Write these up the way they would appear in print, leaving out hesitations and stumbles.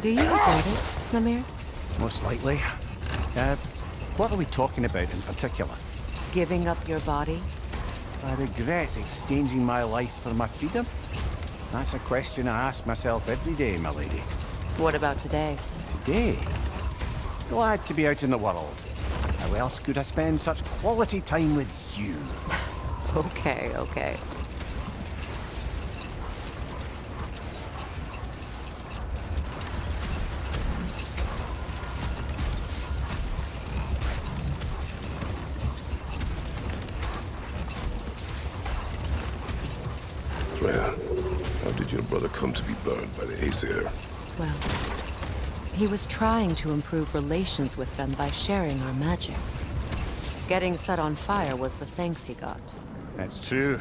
Do you regret it, Mimir? Most likely. What are we talking about in particular? Giving up your body? I regret exchanging my life for my freedom? That's a question I ask myself every day, my lady. What about today? Today? Glad to be out in the world. How else could I spend such quality time with you? Okay, okay. Freya, how did your brother come to be burned by the Aesir? Well, he was trying to improve relations with them by sharing our magic. Getting set on fire was the thanks he got. That's true.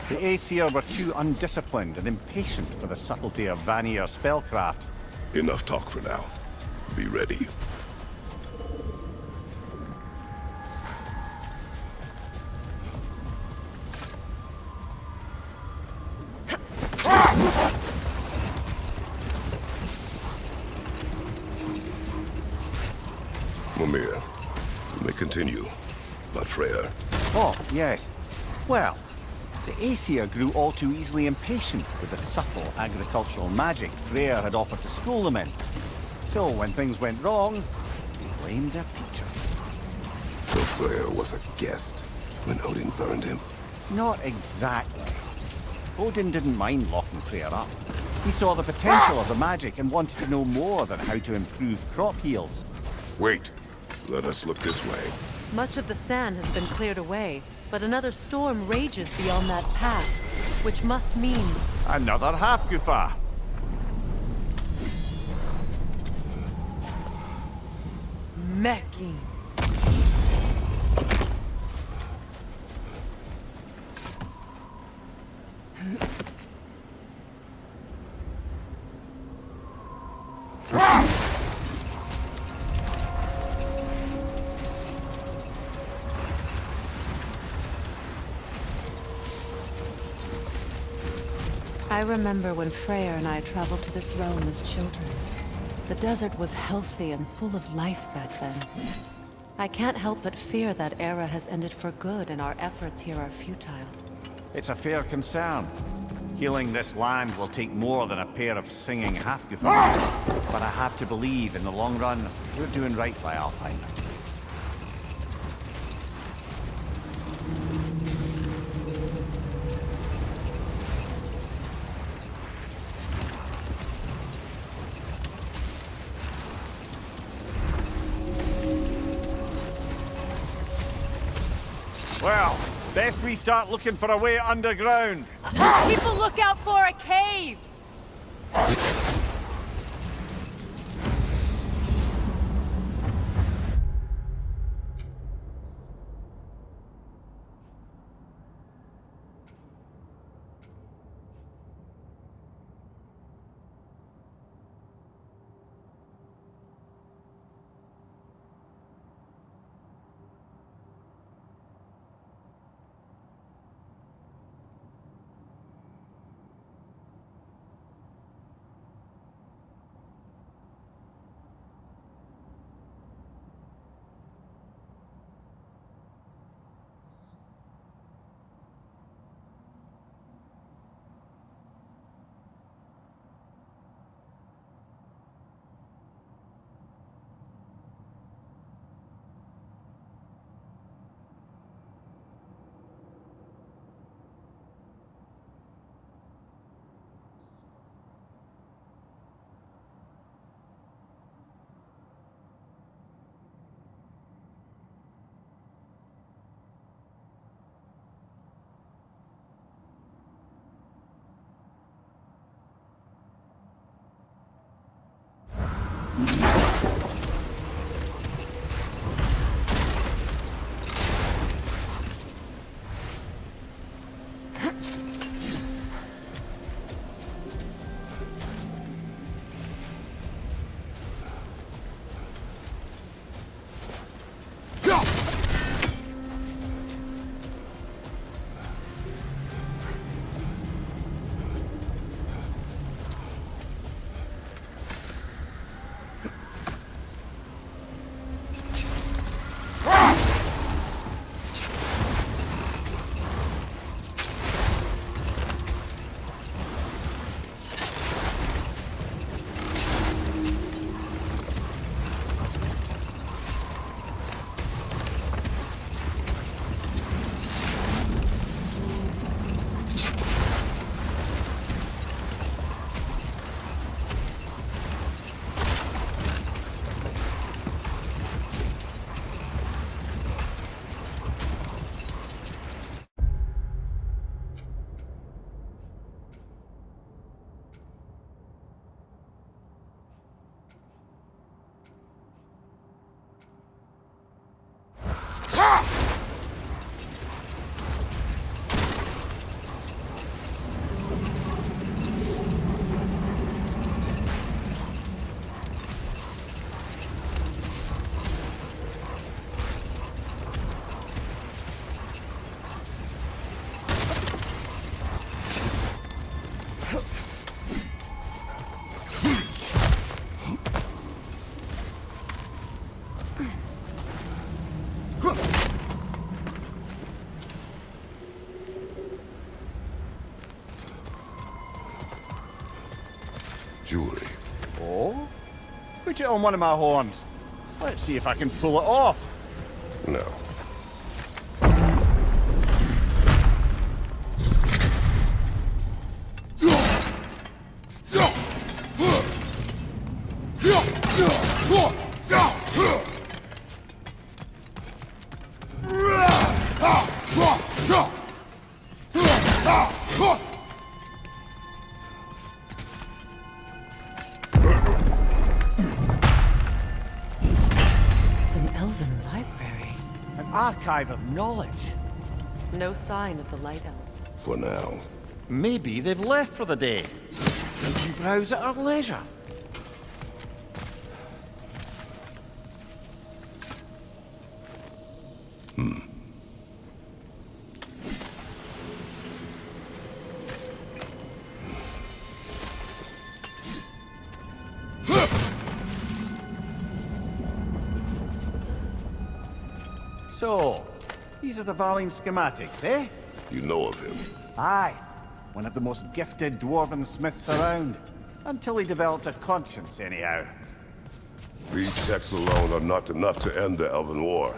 The Aesir were too undisciplined and impatient for the subtlety of Vanir spellcraft. Enough talk for now. Be ready. Mimir, you may continue. But Freya... Oh, yes. Well, the Aesir grew all too easily impatient with the subtle agricultural magic Freya had offered to school them in. So when things went wrong, they blamed their teacher. So Freya was a guest when Odin burned him? Not exactly. Odin didn't mind locking Freya up. He saw the potential of the magic and wanted to know more than how to improve crop yields. Wait. Let us look this way. Much of the sand has been cleared away, but another storm rages beyond that pass, which must mean... Another half-Gufa! Meki. I remember when Freyr and I traveled to this realm as children. The desert was healthy and full of life back then. I can't help but fear that era has ended for good and our efforts here are futile. It's a fair concern. Healing this land will take more than a pair of singing half-Gufa. But I have to believe in the long run, we're doing right by Alfheim. Well, best we start looking for a way underground. People look out for a cave! jewelry. Oh? Put it on one of my horns. Let's see if I can pull it off. No. An elven library. An archive of knowledge. No sign of the Light Elves. For now. Maybe they've left for the day. We can browse at our leisure. So, these are the Valine schematics, eh? You know of him. Aye. One of the most gifted dwarven smiths around. Until he developed a conscience, anyhow. These texts alone are not enough to end the Elven War.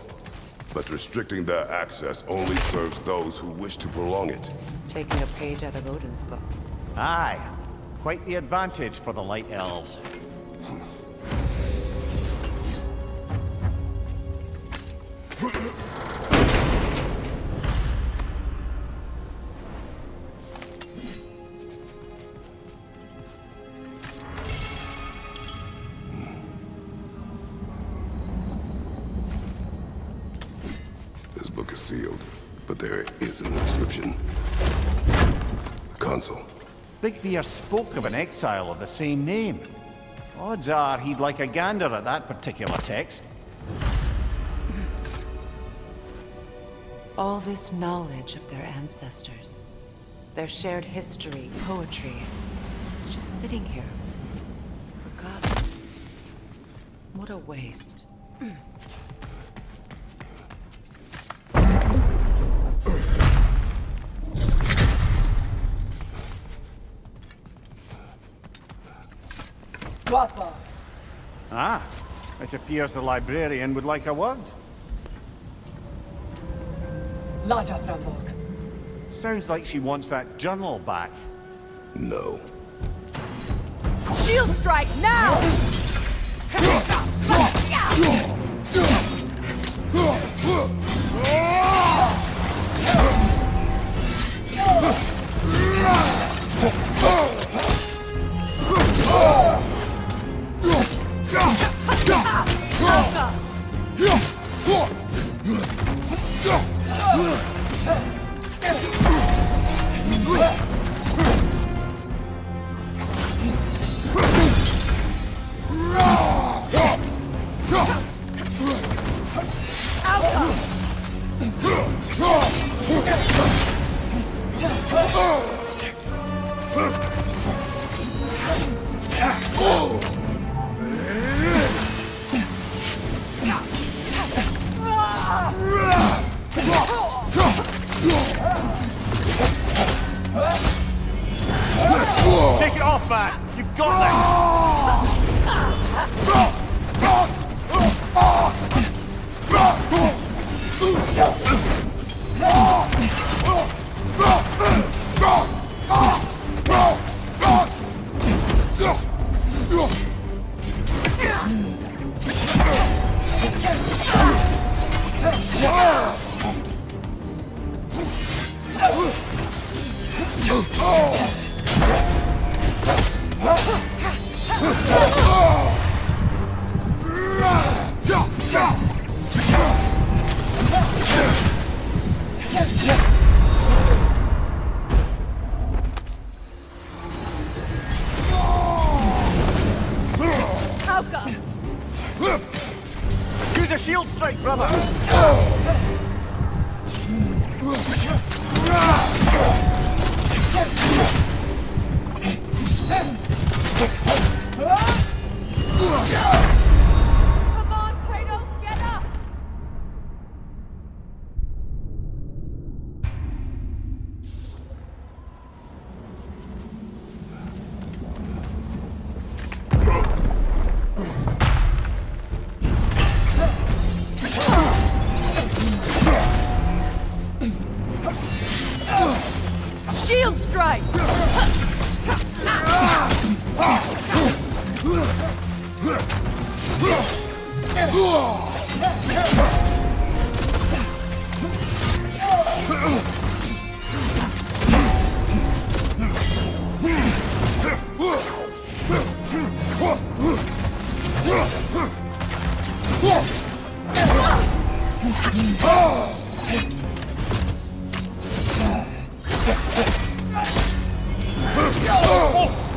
But restricting their access only serves those who wish to prolong it. Taking a page out of Odin's book. Aye. Quite the advantage for the Light Elves. This book is sealed, but there is an inscription. The console. Big Veer spoke of an exile of the same name. Odds are he'd like a gander at that particular text. All this knowledge of their ancestors, their shared history, poetry, just sitting here, forgotten. What a waste. Ah, it appears the librarian would like a word. Laja Framborg. Sounds like she wants that journal back. No. Shield strike now! Take it off, man! You got this! Use a shield strike, brother! Come on, Kratos, get up!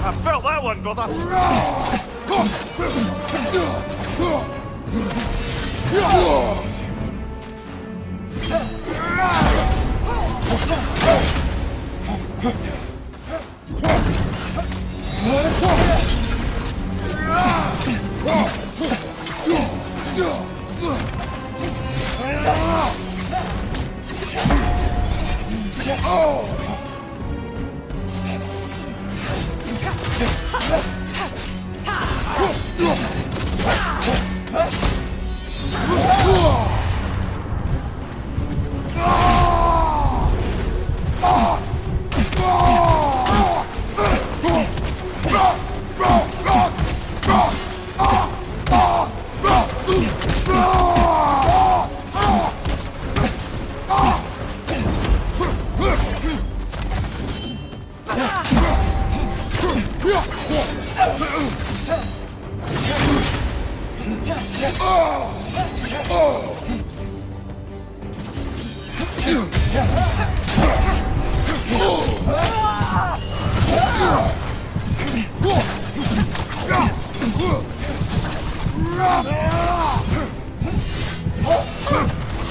I felt that one, brother!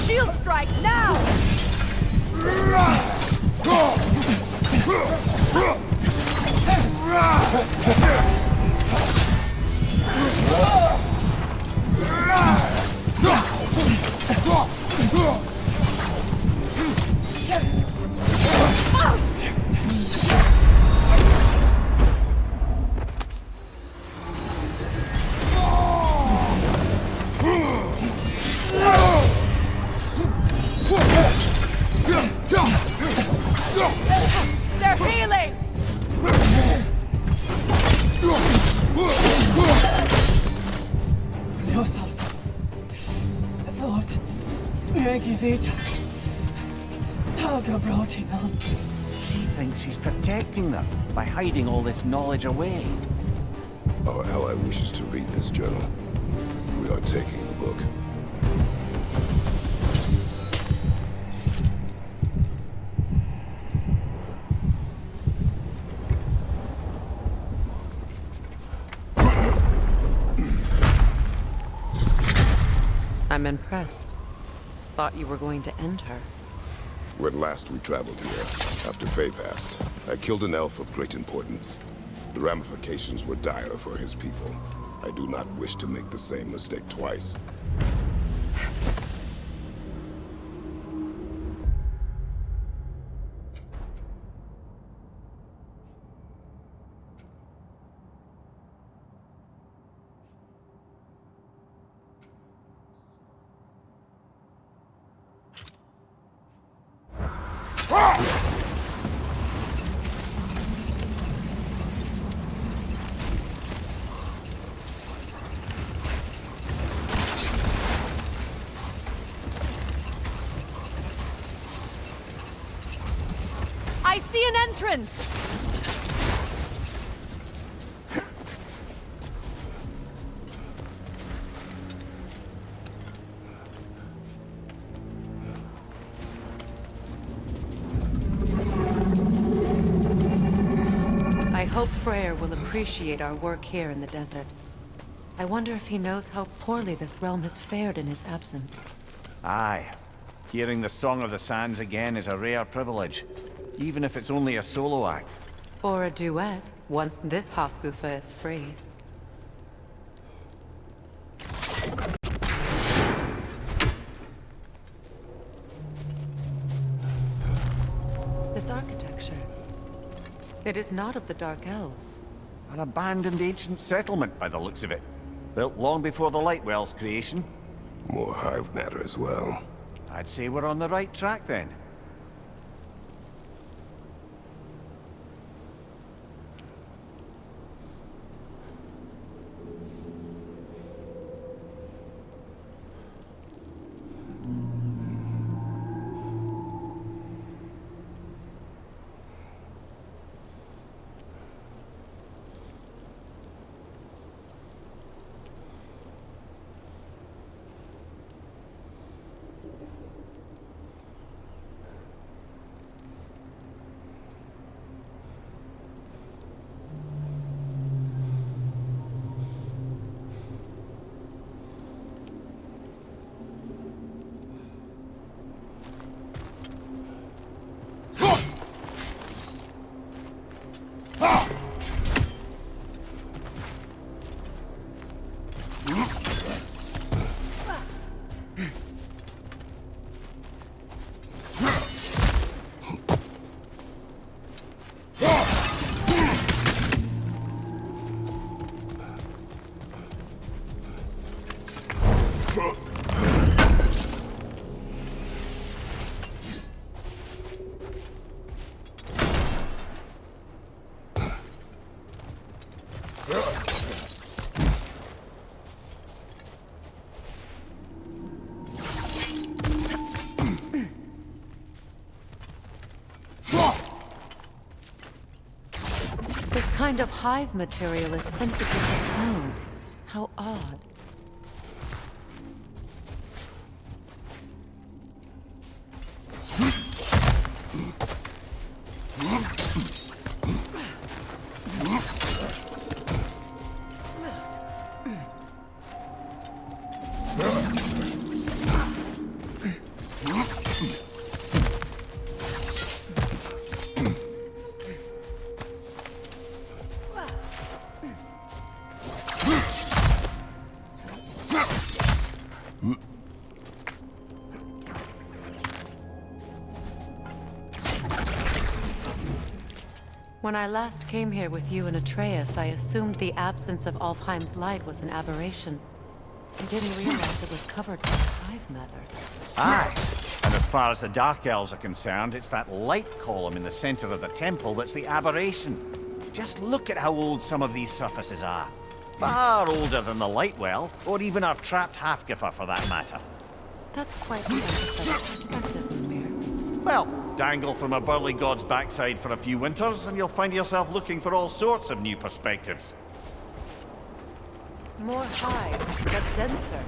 Shield strike now! They're healing! Yourself. I thought. Maggie Vita. Helga brought him on. She thinks she's protecting them by hiding all this knowledge away. Our ally wishes to read this journal. We are taking the book. I'm impressed. Thought you were going to end her. When last we traveled here, after Faye passed, I killed an elf of great importance. The ramifications were dire for his people. I do not wish to make the same mistake twice. I see an entrance! I hope Freyr will appreciate our work here in the desert. I wonder if he knows how poorly this realm has fared in his absence. Aye. Hearing the Song of the Sands again is a rare privilege, even if it's only a solo act. Or a duet, once this Hofgufa is free. This architecture. It is not of the Dark Elves. An abandoned ancient settlement by the looks of it. Built long before the Lightwell's creation. More hive matter as well. I'd say we're on the right track then. kind of hive material is sensitive to sound. How odd. When I last came here with you and Atreus, I assumed the absence of Alfheim's light was an aberration. I didn't realize it was covered by hive matter. Aye. And as far as the Dark Elves are concerned, it's that light column in the center of the temple that's the aberration. Just look at how old some of these surfaces are. Far older than the light well, or even our trapped half-giffer for that matter. That's quite the empathetic perspective, Mimir. Well, dangle from a burly god's backside for a few winters, and you'll find yourself looking for all sorts of new perspectives. More hive, but denser.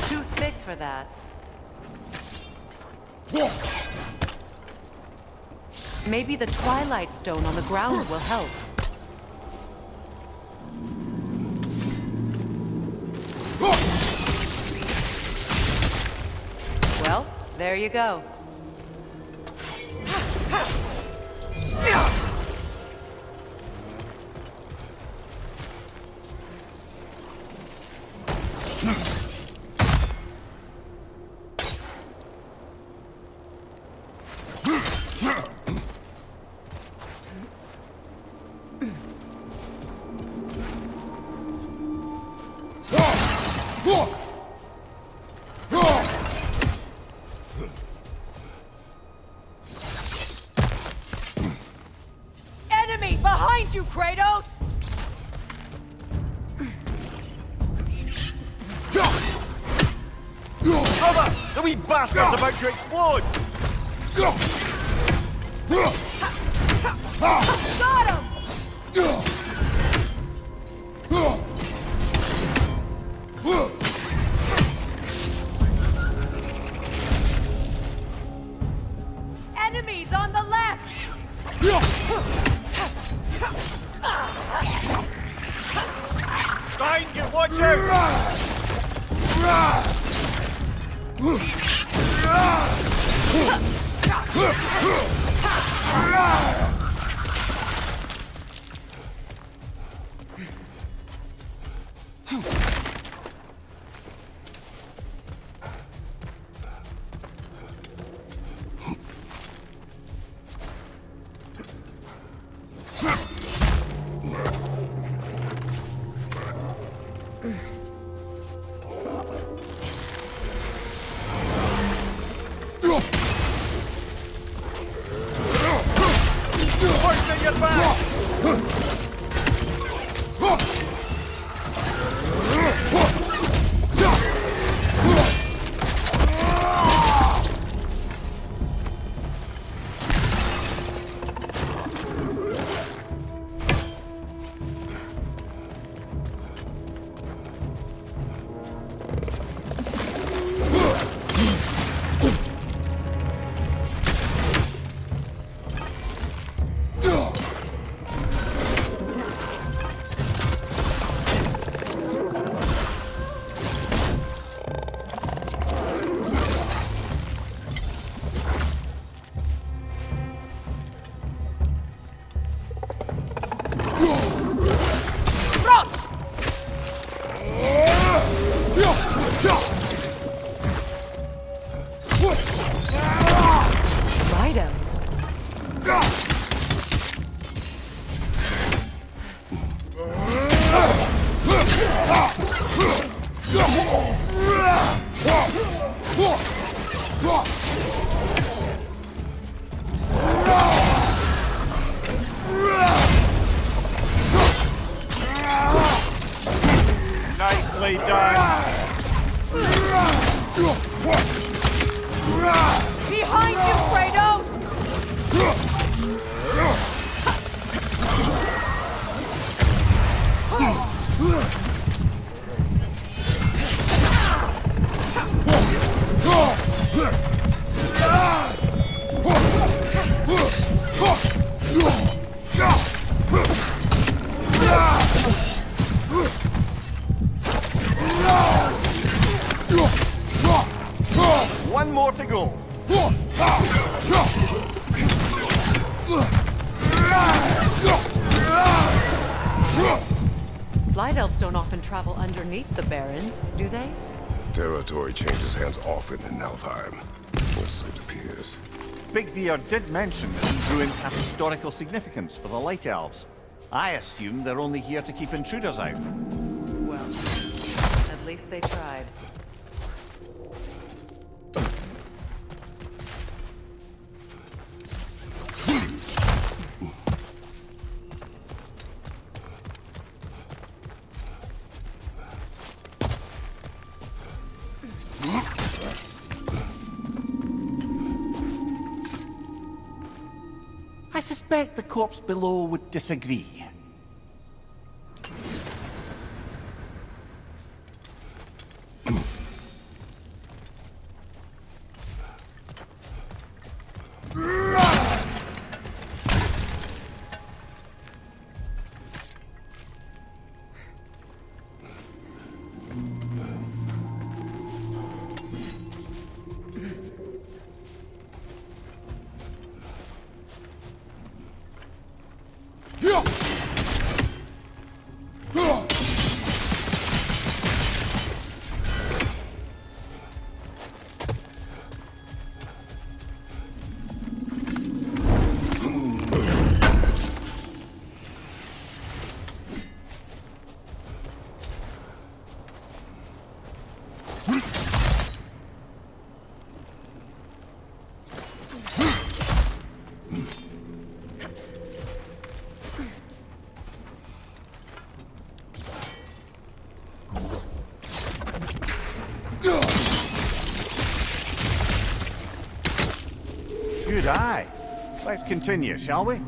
Too thick for that. Maybe the Twilight Stone on the ground will help. Well, there you go. Enemy behind you, Kratos! Cover! The wee bastard's about to explode! Got him! Enemies on the left! Behind you, watch out! Poison in your back! Light elves. Nicely done! Behind you, Kratos! One more to go. Light elves don't often travel underneath the barrens, do they? Territory changes hands often in Alfheim. So it appears. Big Veer did mention that these ruins have historical significance for the Light Elves. I assume they're only here to keep intruders out. Well, at least they tried. I suspect the corpse below would disagree. Good eye. Let's continue, shall we?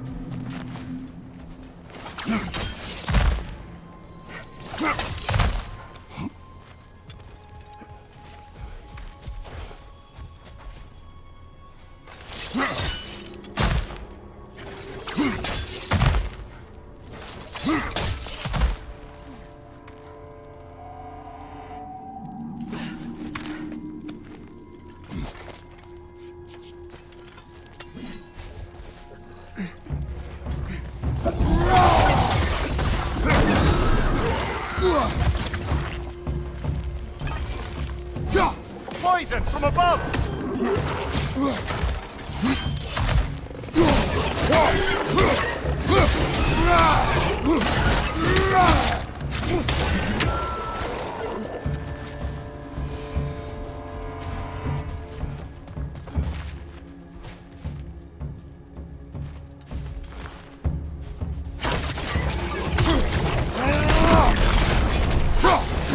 Poison from above!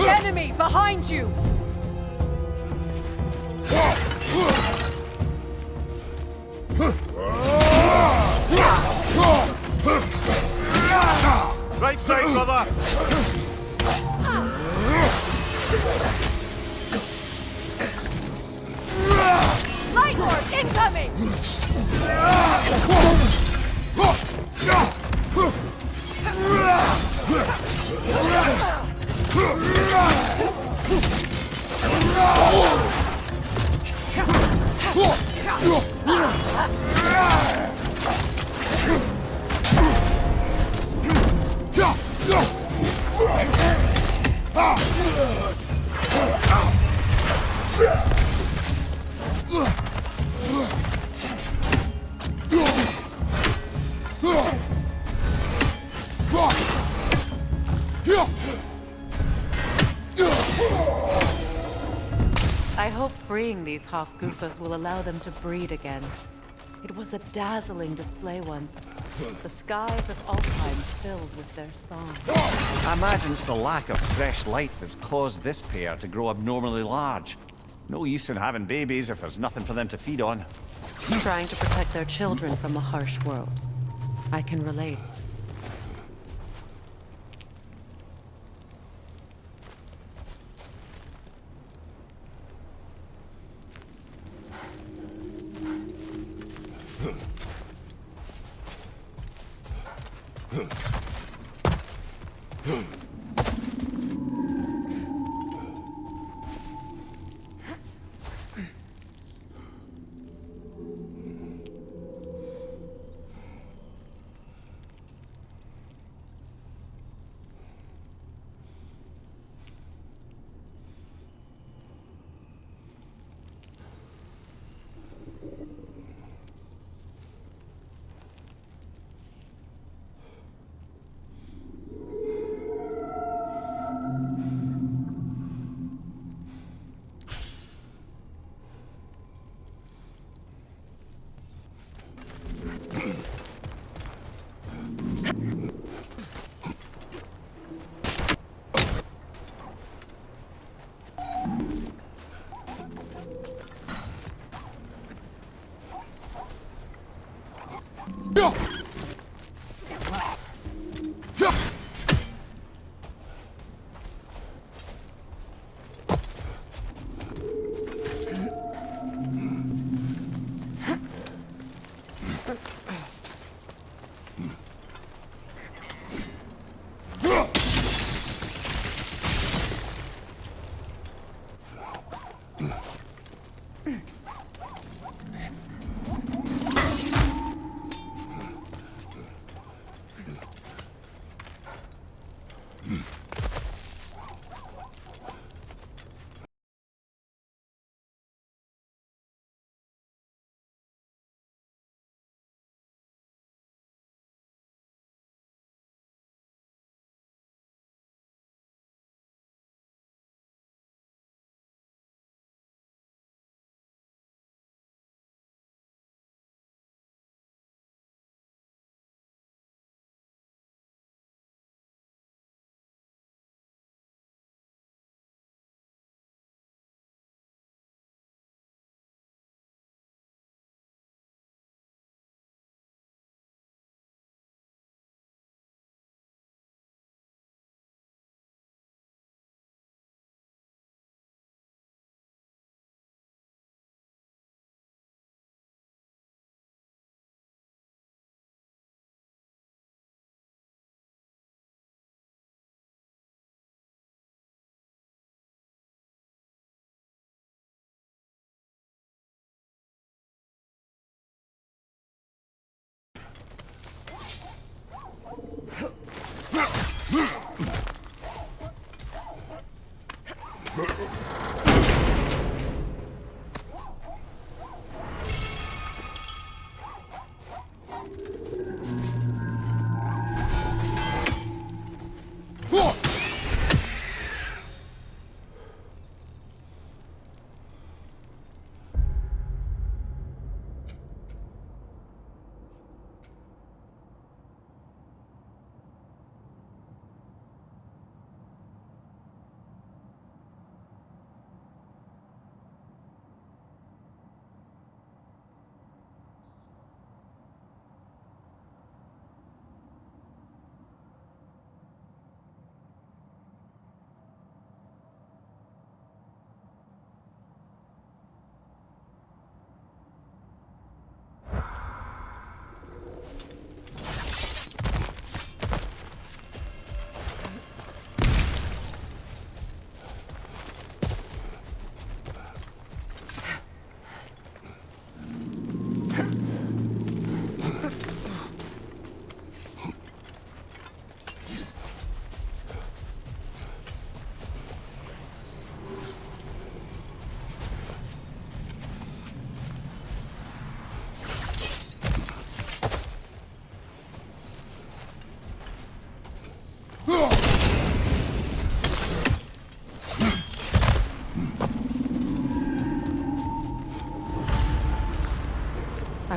Enemy behind you! Right side, brother! Light Orb incoming! I hope freeing these Hofgufas will allow them to breed again. It was a dazzling display once. The skies of Alfheim filled with their song. I imagine it's the lack of fresh light that's caused this pair to grow abnormally large. No use in having babies if there's nothing for them to feed on. Trying to protect their children from a harsh world. I can relate.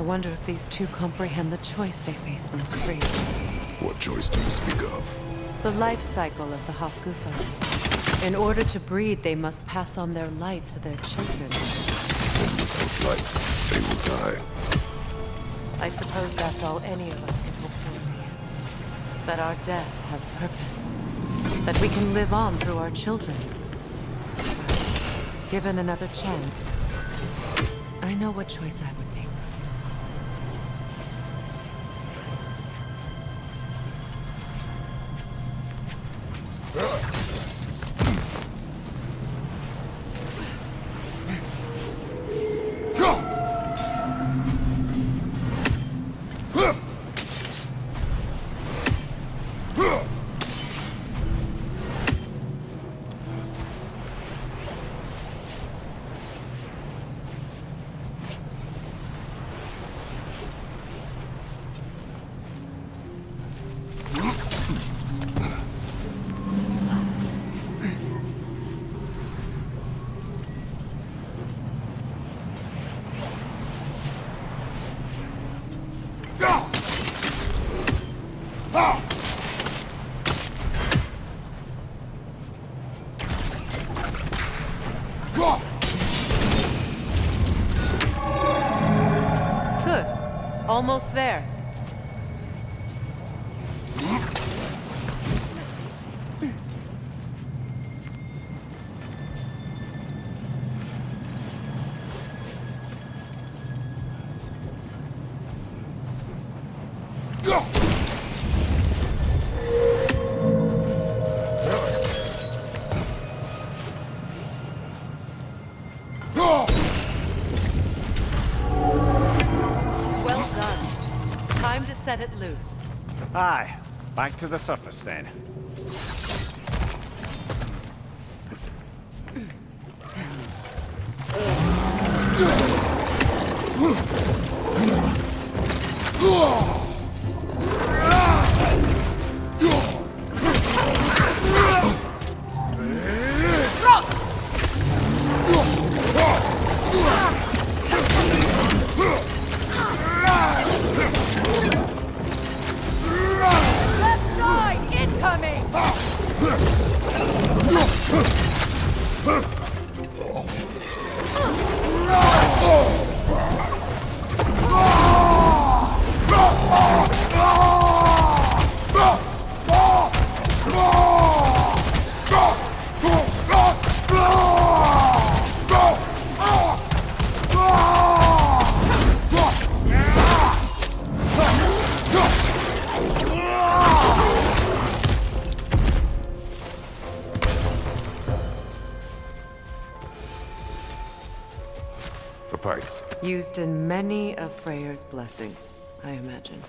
wonder if these two comprehend the choice they face once free. What choice do you speak of? The life cycle of the Hofgufa. In order to breed, they must pass on their light to their children. And without light, they will die. I suppose that's all any of us can hope for in the end. That our death has purpose. That we can live on through our children. Given another chance, I know what choice I would make. Good. Almost there. Well done. Time to set it loose. Aye, back to the surface then. Left side incoming! A pipe. Used in many of Freyr's blessings, I imagine.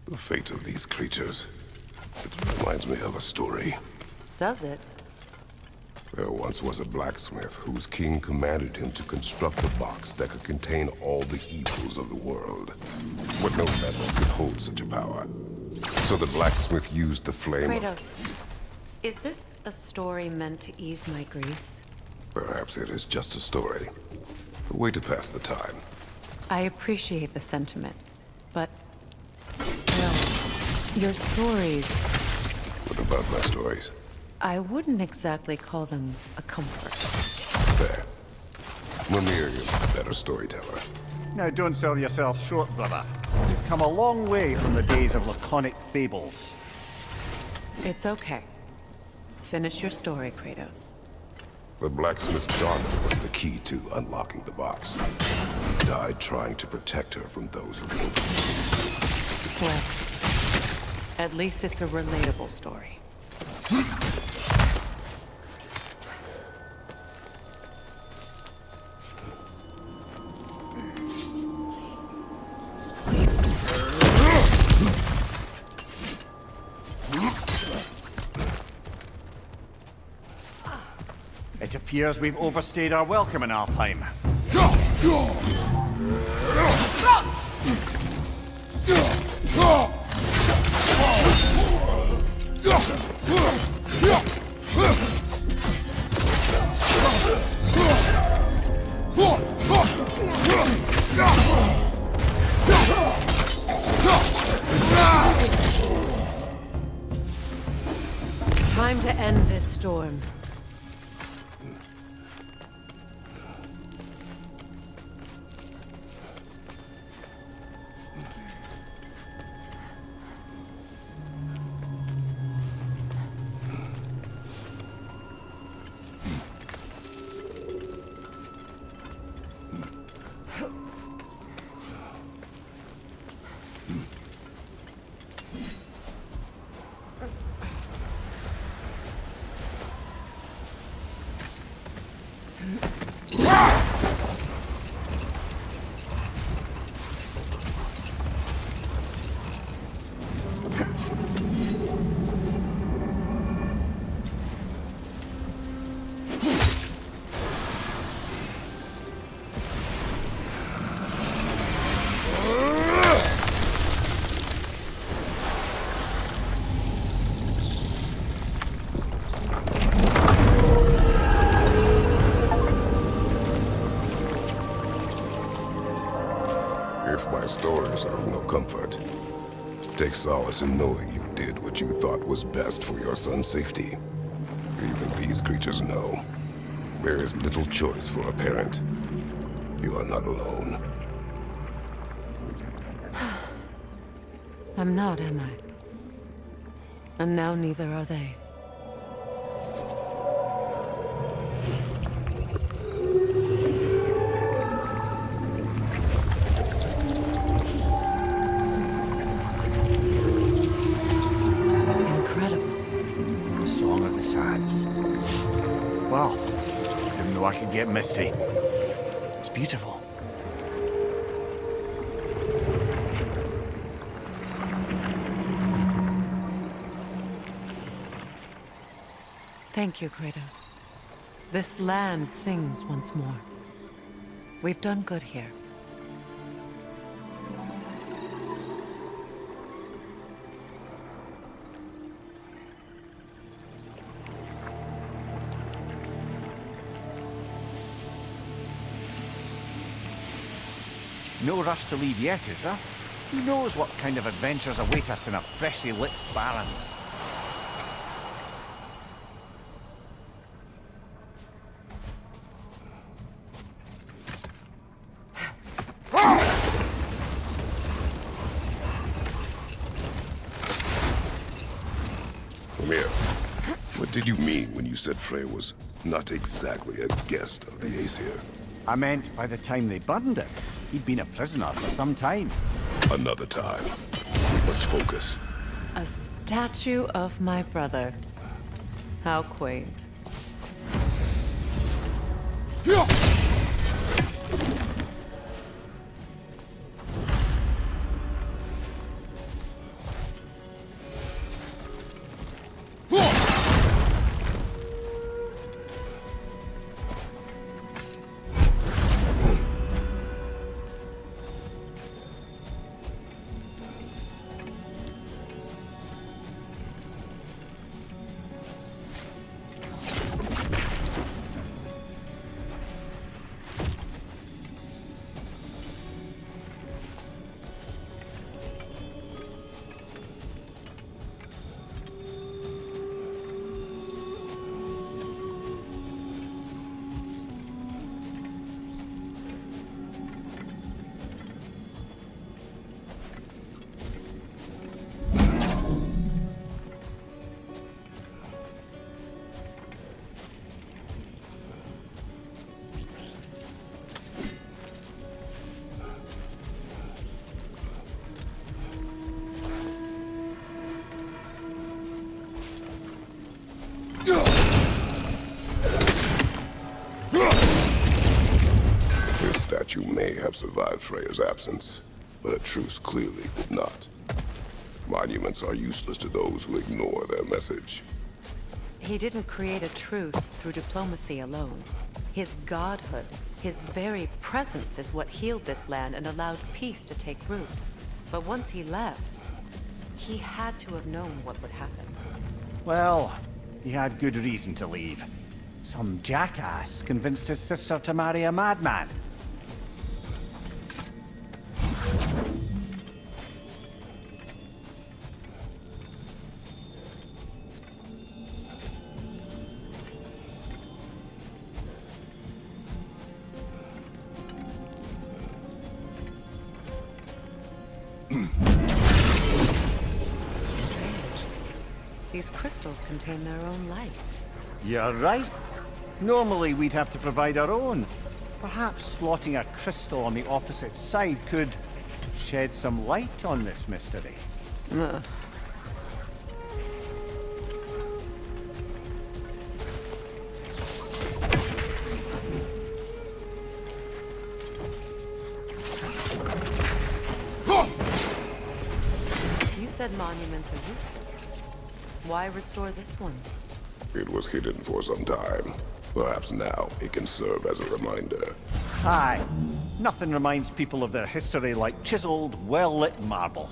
The fate of these creatures. It reminds me of a story. Does it? There once was a blacksmith whose king commanded him to construct a box that could contain all the evils of the world. But no metal could hold such a power. So the blacksmith used the flame of... Kratos, is this a story meant to ease my grief? Perhaps it is just a story. A way to pass the time. I appreciate the sentiment, but... well, your stories... What about my stories? I wouldn't exactly call them a comfort. There. Mimir is a better storyteller. Now don't sell yourself short, brother. You've come a long way from the days of laconic fables. It's okay. Finish your story, Kratos. The blacksmith's daughter was the key to unlocking the box. He died trying to protect her from those who killed her. Well, at least it's a relatable story. It appears we've overstayed our welcome in Alfheim. Time to end this storm. If my stories are of no comfort, take solace in knowing you did what you thought was best for your son's safety. Even these creatures know there is little choice for a parent. You are not alone. I'm not, am I? And now neither are they. The Song of the Sands. Well, didn't know I could get misty. It's beautiful. Thank you, Kratos. This land sings once more. We've done good here. No rush to leave yet, is there? Who knows what kind of adventures await us in our freshly lit barrens? Mimir, what did you mean when you said Frey was not exactly a guest of the Aesir? I meant by the time they burned it, he'd been a prisoner for some time. Another time. We must focus. A statue of my brother. How quaint. have survived Freya's absence, but a truce clearly would not. Monuments are useless to those who ignore their message. He didn't create a truce through diplomacy alone. His godhood, his very presence is what healed this land and allowed peace to take root. But once he left, he had to have known what would happen. Well, he had good reason to leave. Some jackass convinced his sister to marry a madman. These crystals contain their own light. You're right. Normally we'd have to provide our own. Perhaps slotting a crystal on the opposite side could shed some light on this mystery. Ugh. You said monuments are useful. Why restore this one? It was hidden for some time. Perhaps now it can serve as a reminder. Aye. Nothing reminds people of their history like chiseled, well-lit marble.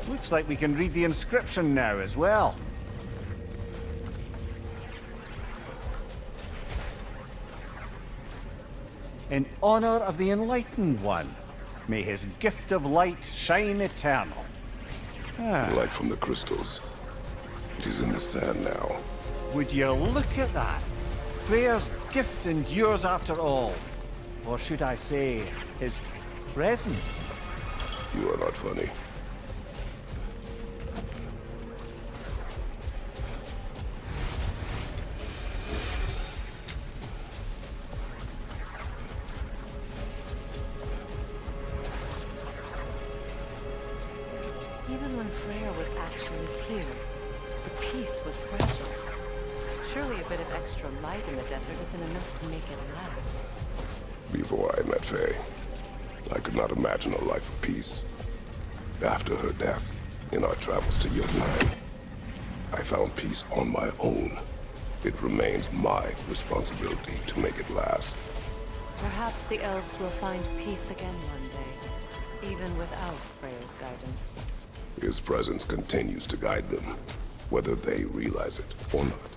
Looks like we can read the inscription now as well. In honor of the Enlightened One, may his gift of light shine eternal. Light from the crystals. It is in the sand now. Would you look at that? Freyr's gift endures after all. Or should I say, his presence? You are not funny. Even when Freya was actually here, the peace was fragile. Surely a bit of extra light in the desert isn't enough to make it last. Before I met Faye, I could not imagine a life of peace. After her death, in our travels to Jotunheim, I found peace on my own. It remains my responsibility to make it last. Perhaps the elves will find peace again one day, even without Freyr's guidance. His presence continues to guide them, whether they realize it or not.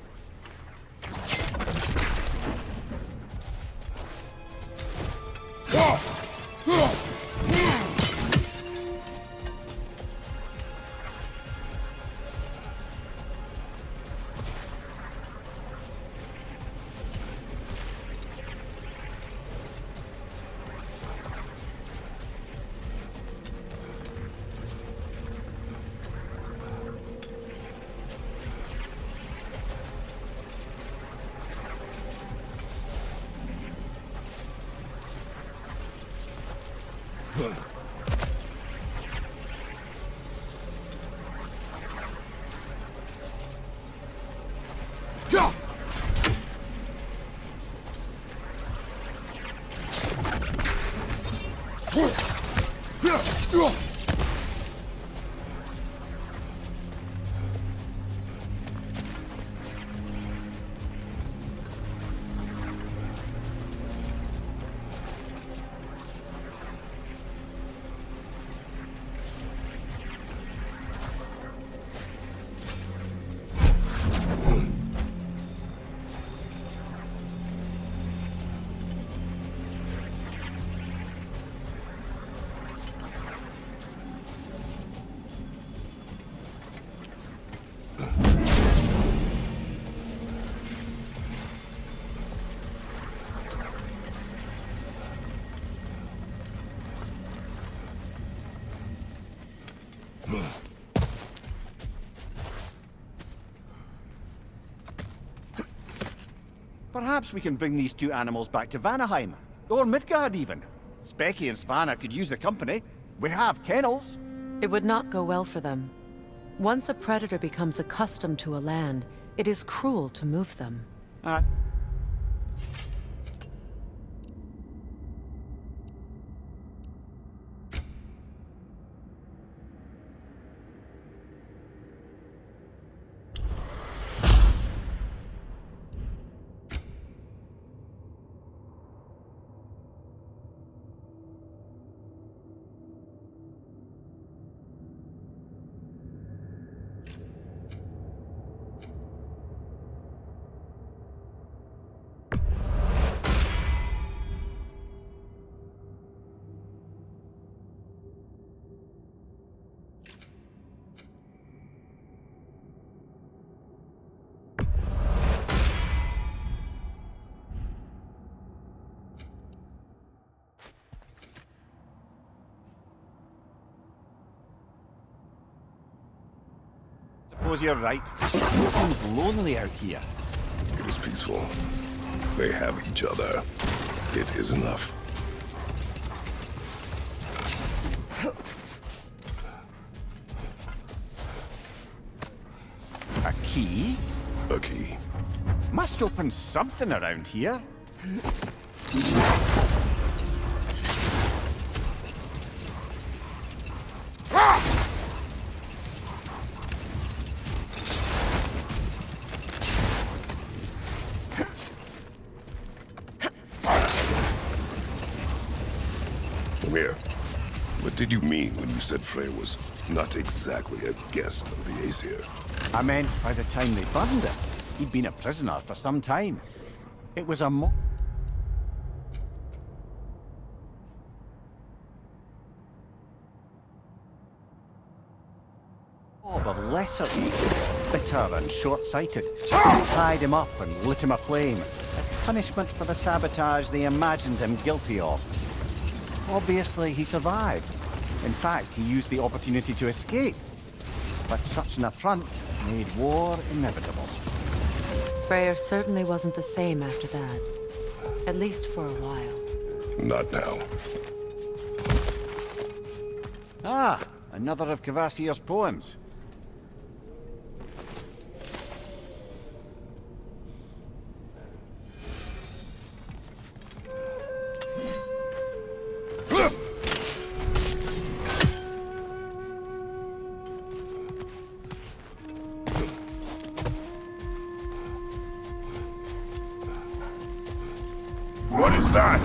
Perhaps we can bring these two animals back to Vanaheim, or Midgard even. Specky and Svanna could use the company. We have kennels. It would not go well for them. Once a predator becomes accustomed to a land, it is cruel to move them. Suppose you're right. It seems lonely out here. It is peaceful. They have each other. It is enough. A key? A key. Must open something around here. Come here. What did you mean when you said Frey was not exactly a guest of the Aesir? I meant by the time they burned it, he'd been a prisoner for some time. It was a mob of lesser evil, bitter and short-sighted. They tied him up and lit him aflame as punishment for the sabotage they imagined him guilty of. Obviously, he survived. In fact, he used the opportunity to escape. But such an affront made war inevitable. Freyr certainly wasn't the same after that. At least for a while. Not now. Ah, another of Kvasir's poems. What is that?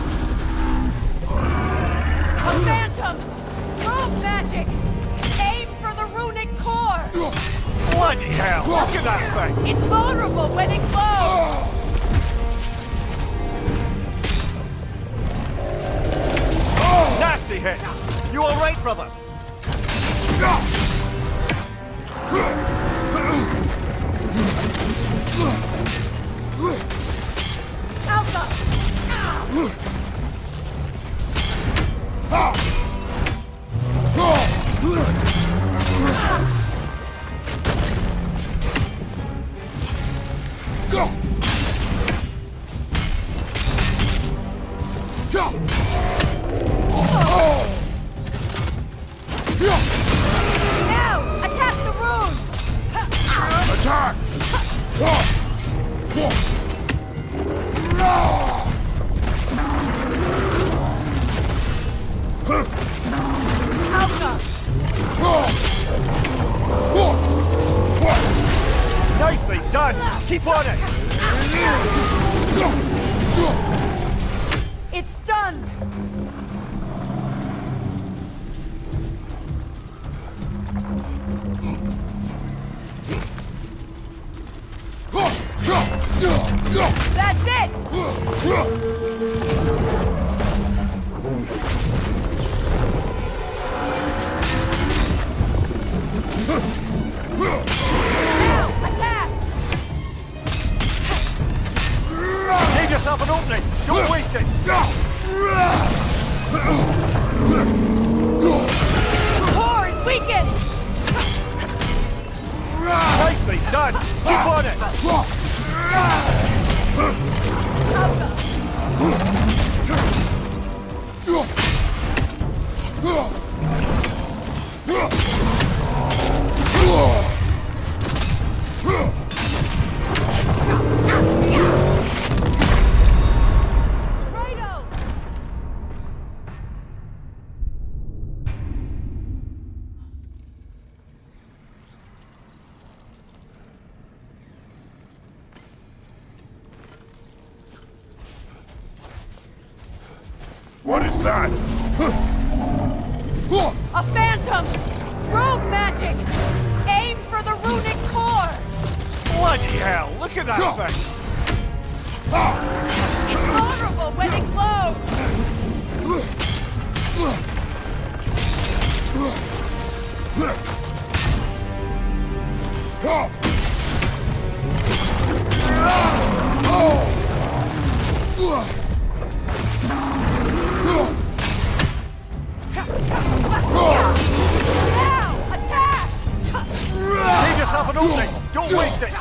A phantom! Rogue magic! Aim for the runic core! Bloody hell! Look at that thing! It's vulnerable when it glows! Nasty hit! You alright, brother? Alpha! Now! Attack the rune! Attack! Alpha! Nicely done! Keep on it! It's stunned! That's it! Now! Attack! Give yourself an opening! Don't waste it! The core is weakened! Nicely done! Keep on it! Kratos! What is that? A phantom! Rogue magic! Aim for the runic core! Bloody hell! Look at that thing! It's vulnerable when it glows! Now! Attack! Give yourself an opening! Don't waste it!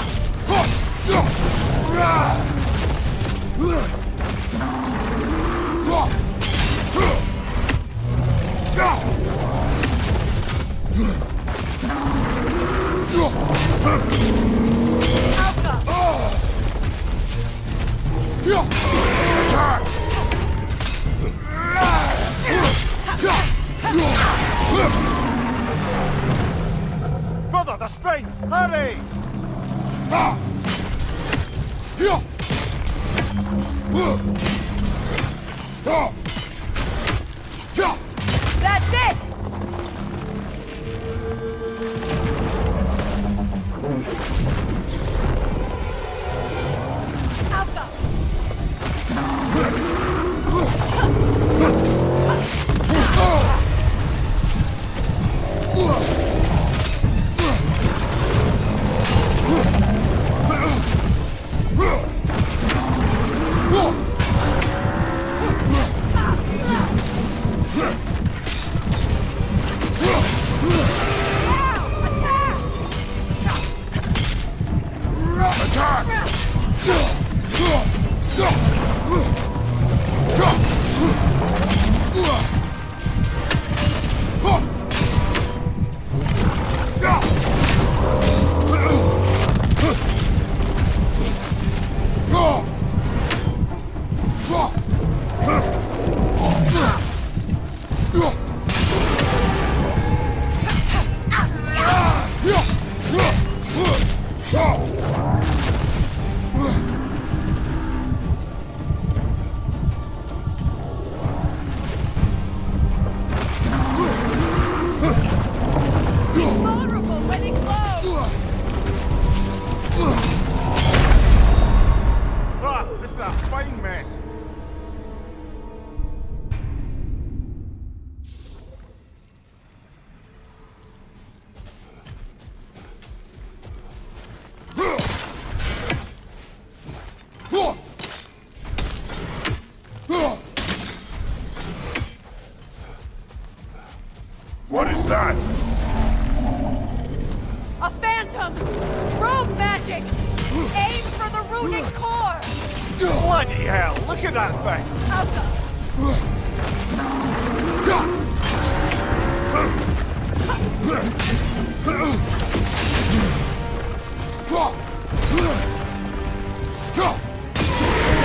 Brother, the springs! Hurry! That's it! Alpha! progress. What is that? A phantom! Rogue magic! Aim for the runic core! Bloody hell, look at that thing!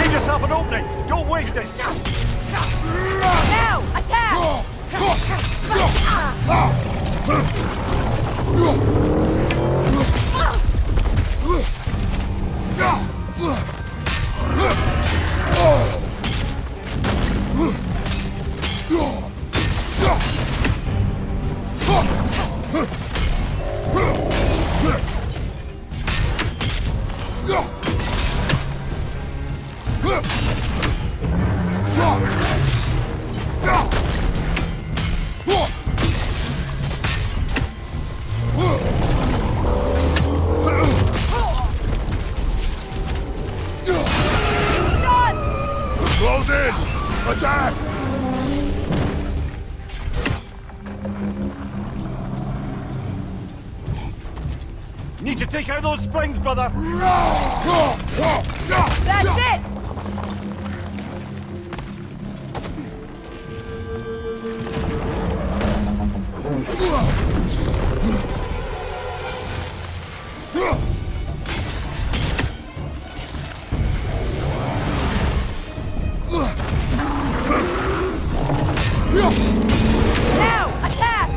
Give yourself an opening! Don't waste it! Now, attack! Close in! Attack! Need to take out those springs, brother! That's it! Now, attack!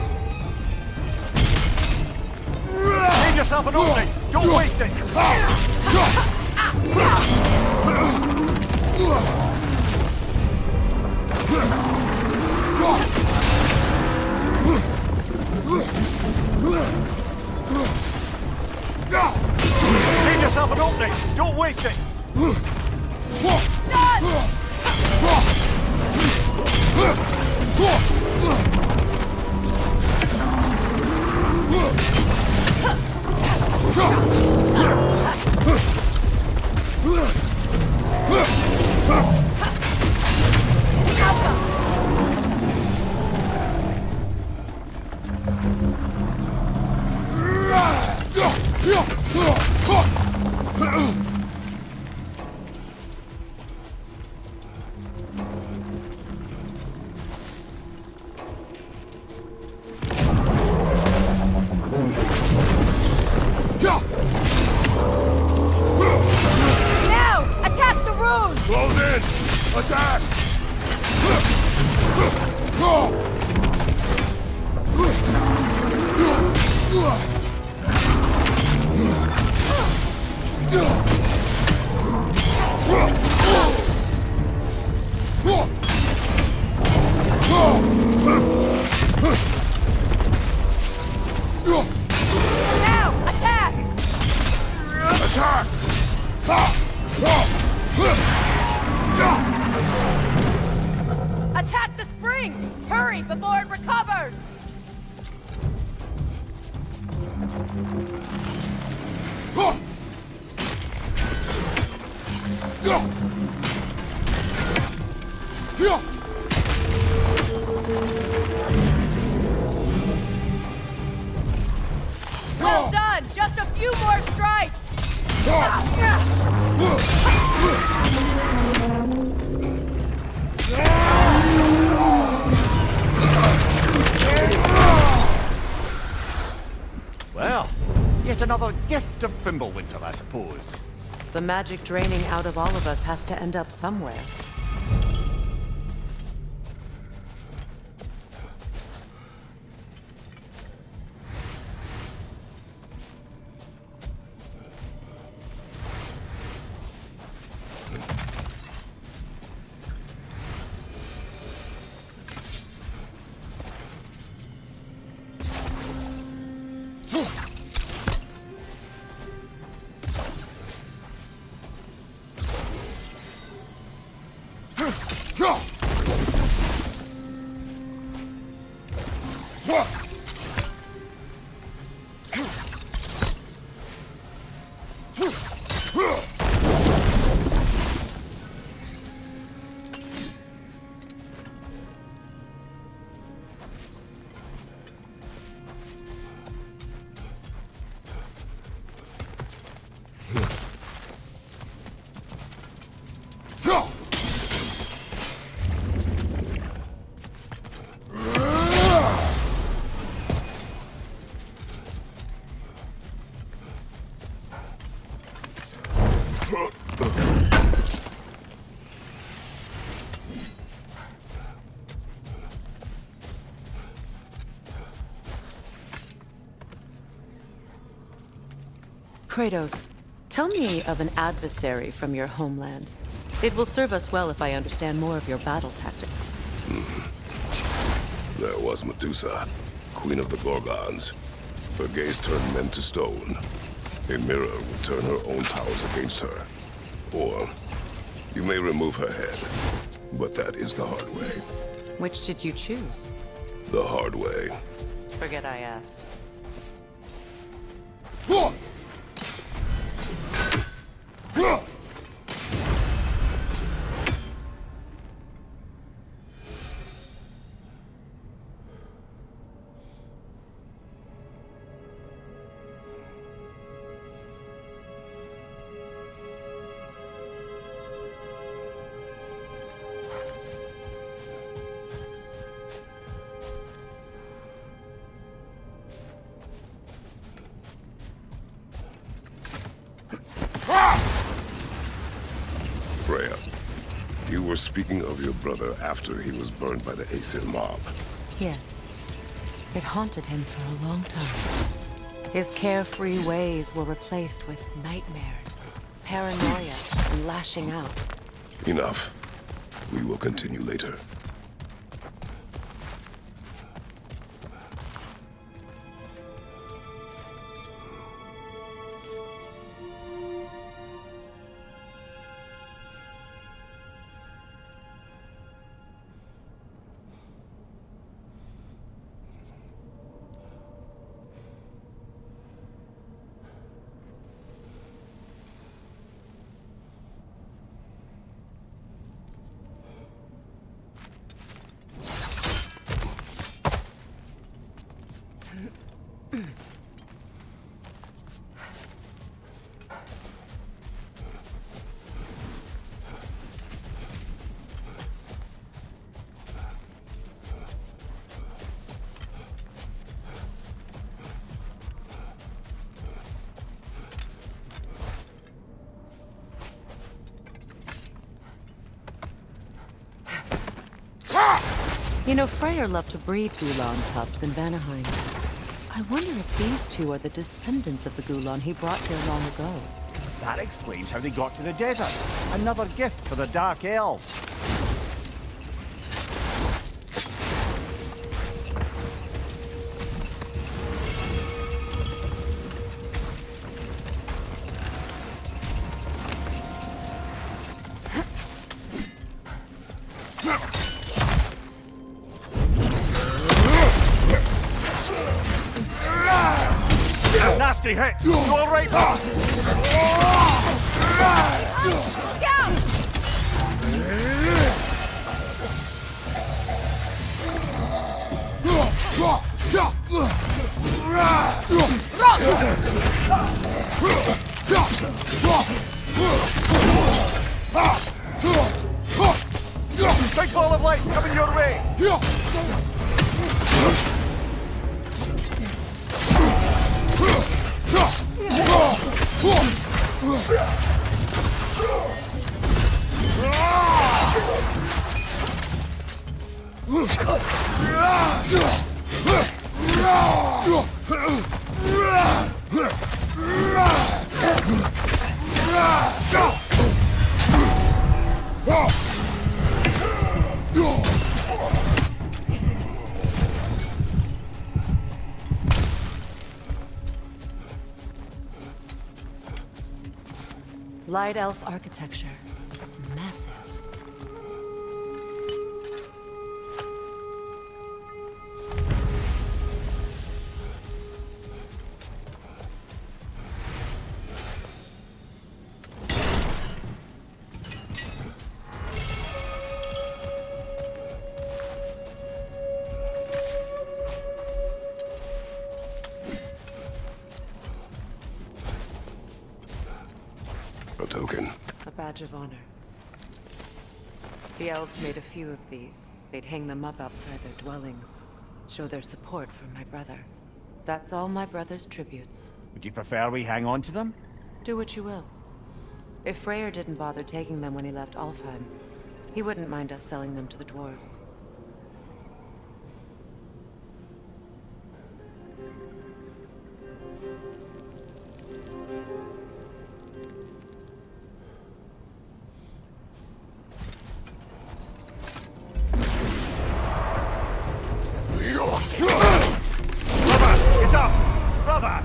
Give yourself an opening! Don't waste it! Give yourself an opening! Don't waste it! Now, attack the rune! Close in! Attack! Now, attack! Attack! Attack the springs! Hurry before it recovers! Well done! Just a few more strikes! Well, yet another gift of Fimbulwinter, I suppose. The magic draining out of all of us has to end up somewhere. Kratos, tell me of an adversary from your homeland. It will serve us well if I understand more of your battle tactics. There was Medusa, queen of the Gorgons. Her gaze turned men to stone. A mirror would turn her own powers against her. Or, you may remove her head, but that is the hard way. Which did you choose? The hard way. Forget I asked. Freya, you were speaking of your brother after he was burned by the Aesir mob. Yes. It haunted him for a long time. His carefree ways were replaced with nightmares, paranoia, and lashing out. Enough. We will continue later. You know, Freyr loved to breed Gulan pups in Vanaheim. I wonder if these two are the descendants of the Gulan he brought here long ago. That explains how they got to the desert. Another gift for the Dark Elves. Nasty hit! You all right? Big ball of light coming your way! Light elf architecture. It's massive. badge of honor. The elves made a few of these. They'd hang them up outside their dwellings. Show their support for my brother. That's all my brother's tributes. Would you prefer we hang on to them? Do what you will. If Freyr didn't bother taking them when he left Alfheim, he wouldn't mind us selling them to the dwarves. Get up! Brother!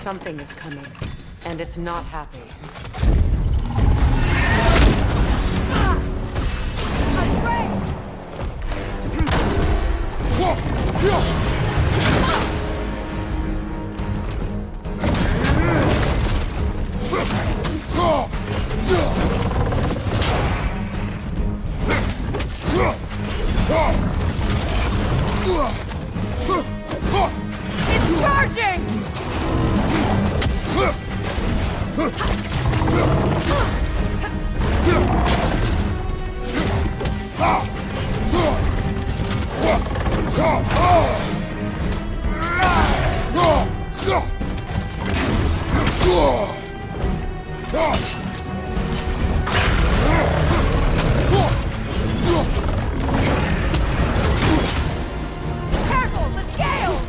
Something is coming, and it's not happy. It's charging! Careful, the scales!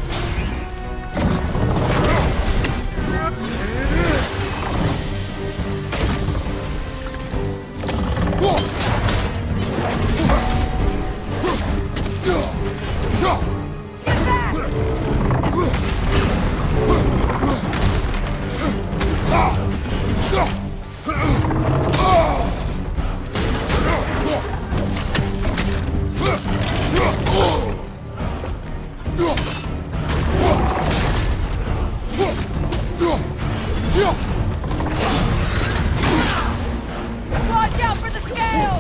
Watch out for the scales!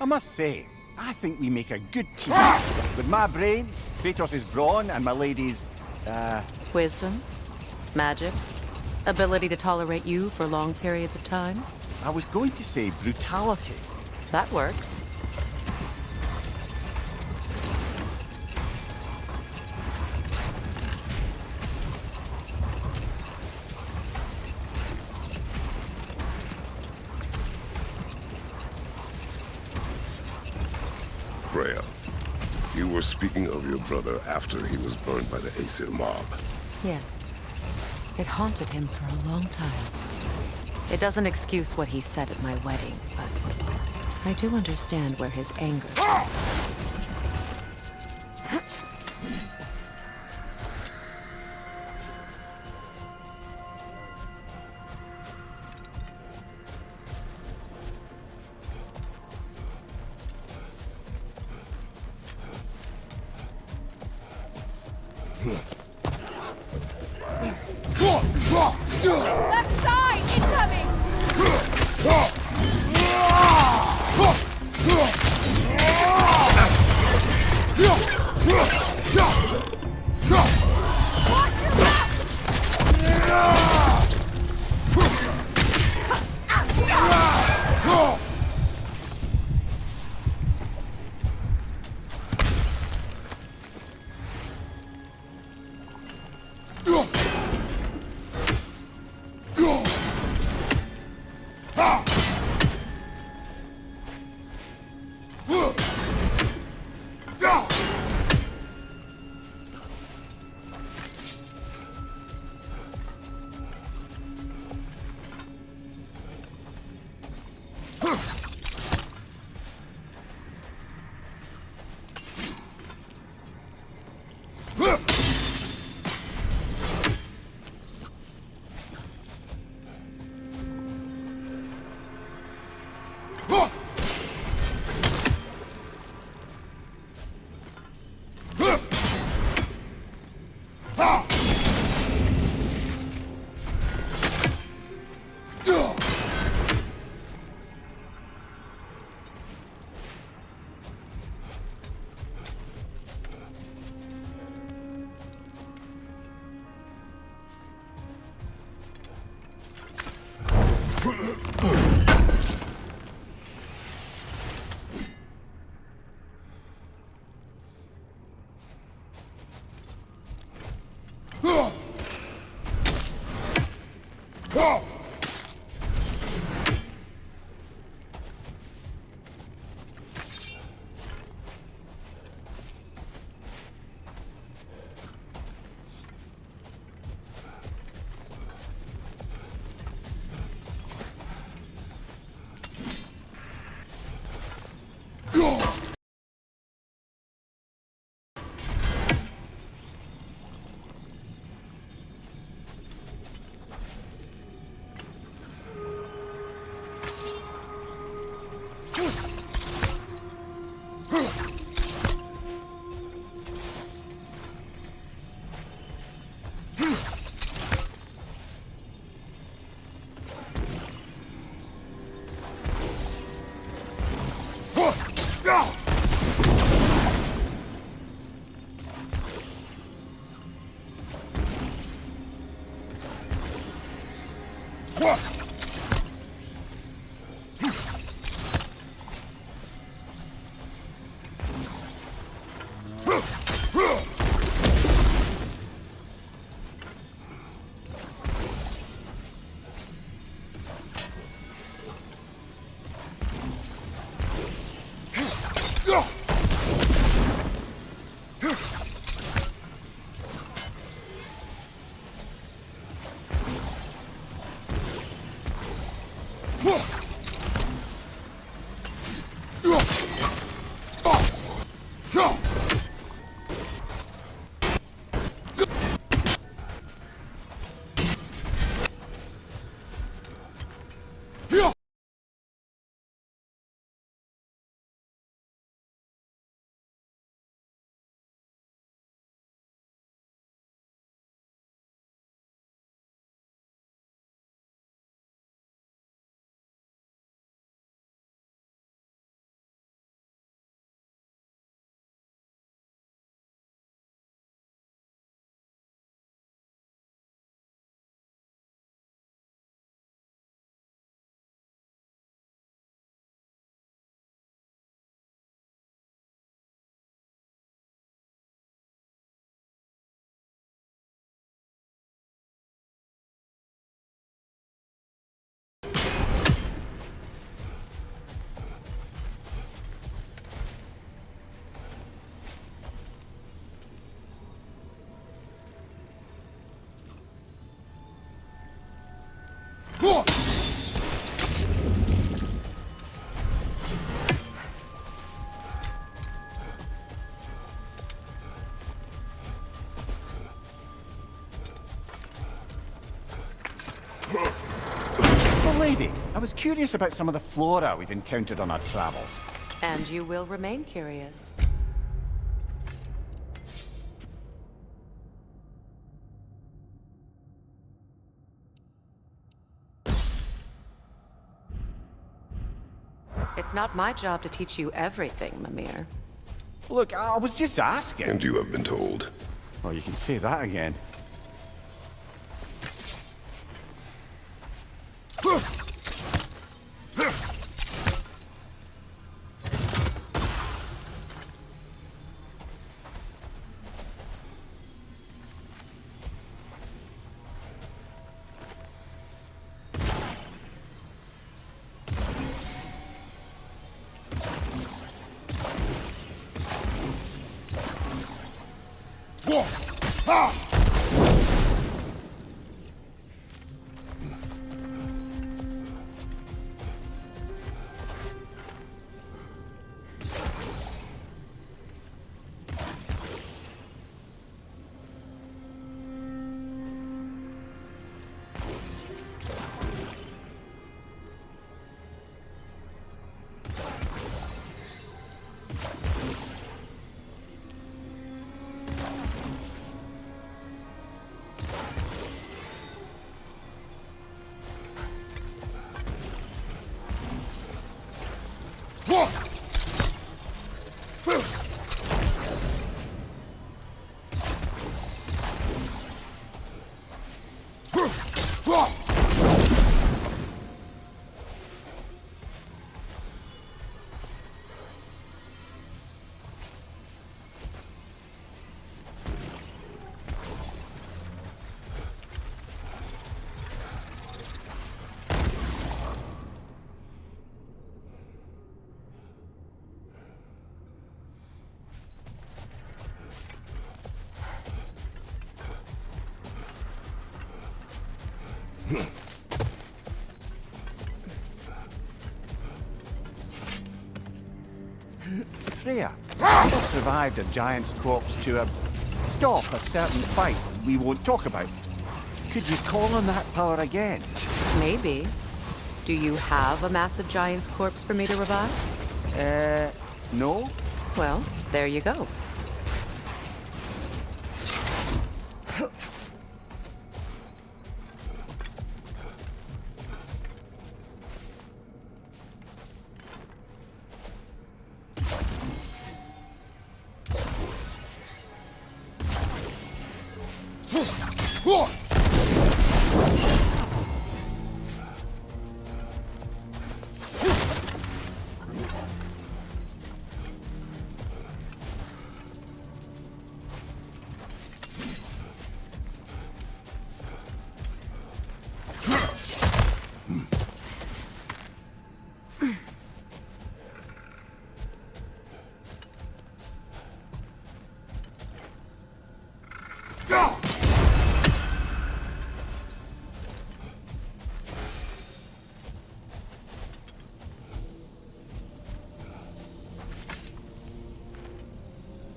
must say, I think we make a good team. With my brains, Kratos' brawn, and my lady's, Wisdom? Magic? Ability to tolerate you for long periods of time? I was going to say brutality. That works. Freya, you were speaking of your brother after he was burned by the Aesir mob. Yes. It haunted him for a long time. It doesn't excuse what he said at my wedding, but I do understand where his anger comes from. Left side, incoming! Watch your back! Lady, I was curious about some of the flora we've encountered on our travels. And you will remain curious. It's not my job to teach you everything, Mimir. Look, I was just asking. And you have been told. Well, you can say that again. Freya, you survived a giant's corpse to stop a certain fight we won't talk about. Could you call on that power again? Maybe. Do you have a massive giant's corpse for me to revive? No? Well, there you go.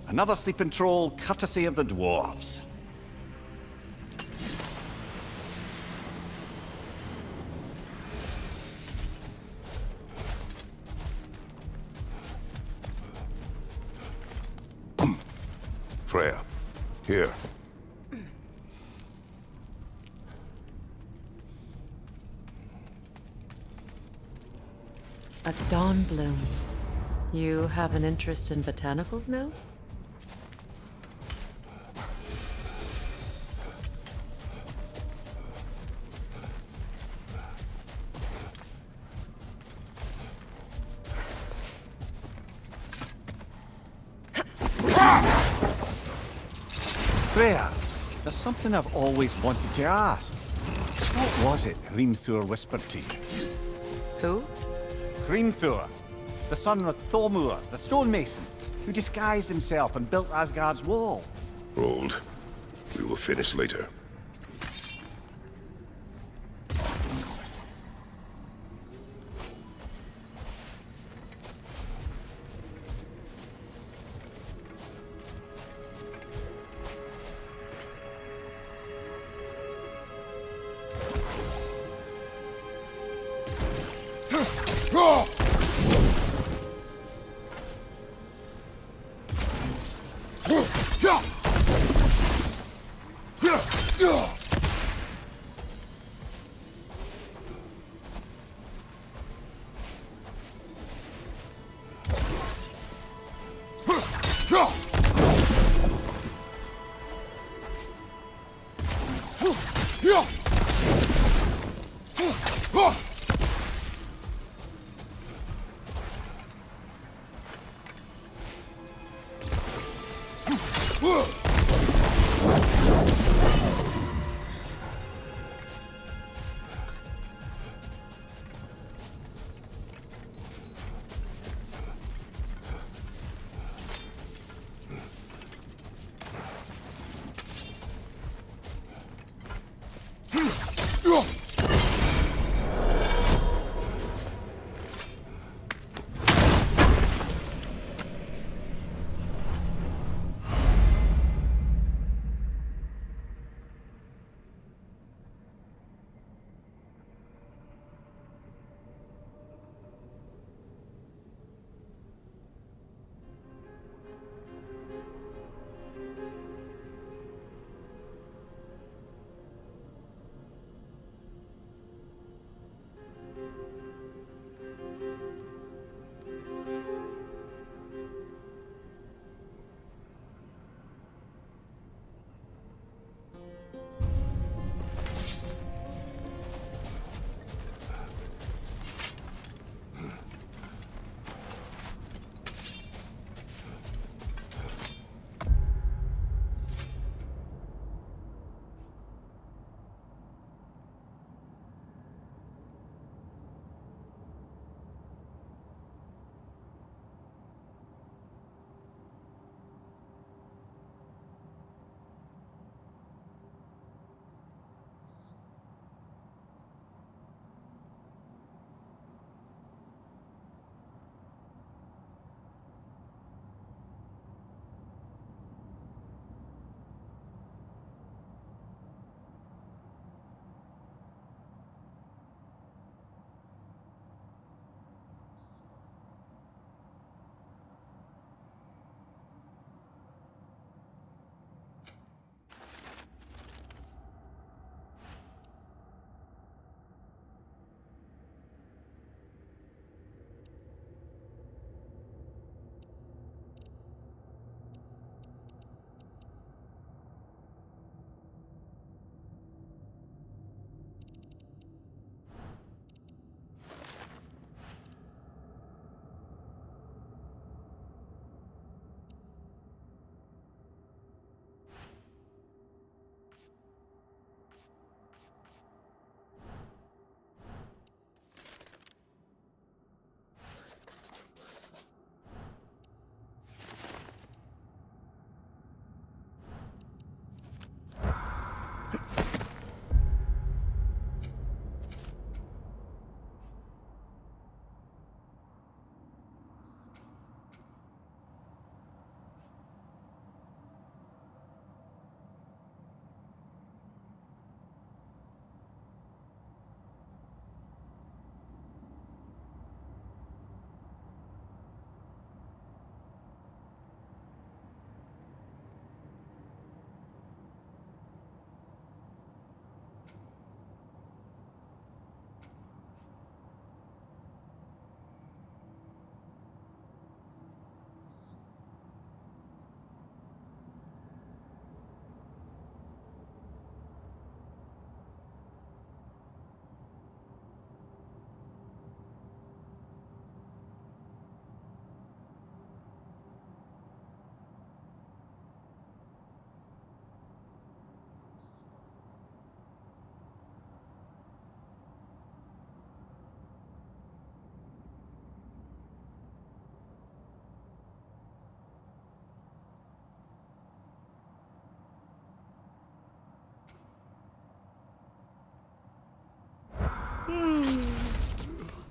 Another sleeping troll, courtesy of the dwarves. Freya, here. A dawn bloom. You have an interest in botanicals now? Freya, there's something I've always wanted to ask. What was it Hrimthur whispered to you? Who? Hrimthur, the son of Thormur, the stonemason, who disguised himself and built Asgard's wall. Hold. We will finish later.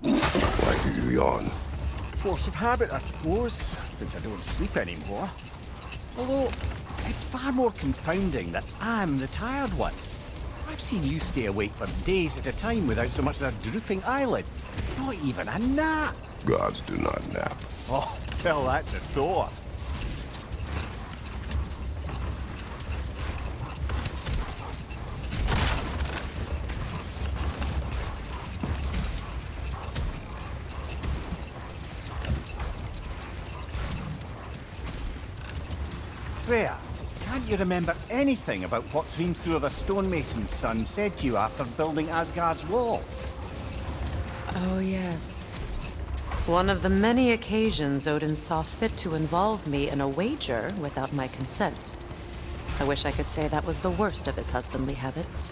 Why do you yawn? Force of habit, I suppose, since I don't sleep anymore. Although, it's far more confounding that I'm the tired one. I've seen you stay awake for days at a time without so much as a drooping eyelid. Not even a nap. Gods do not nap. Oh, tell that to Thor. Freya, can't you remember anything about what Hrimthur the stonemason's son said to you after building Asgard's wall? Oh, yes. One of the many occasions Odin saw fit to involve me in a wager without my consent. I wish I could say that was the worst of his husbandly habits.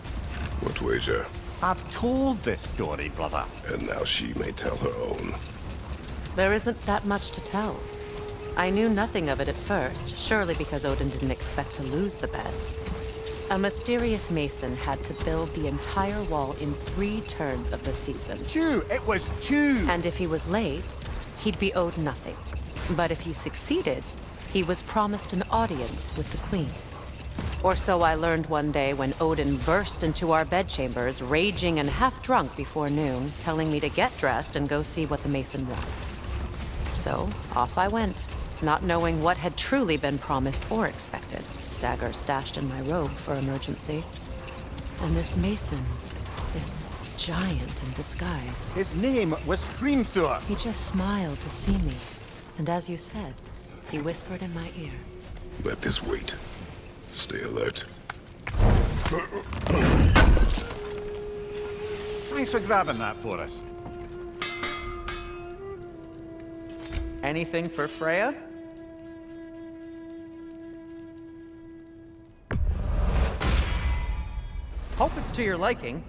What wager? I've told this story, brother. And now she may tell her own. There isn't that much to tell. I knew nothing of it at first, surely because Odin didn't expect to lose the bet. A mysterious mason had to build the entire wall in 3 turns of the season. 2! It was 2! And if he was late, he'd be owed nothing. But if he succeeded, he was promised an audience with the queen. Or so I learned one day when Odin burst into our bedchambers, raging and half-drunk before noon, telling me to get dressed and go see what the mason wants. So, off I went, not knowing what had truly been promised or expected. Dagger stashed in my robe for emergency. And this mason, this giant in disguise. His name was Hrimthur. He just smiled to see me. And as you said, he whispered in my ear. Let this wait. Stay alert. Thanks for grabbing that for us. Anything for Freya? Hope it's to your liking.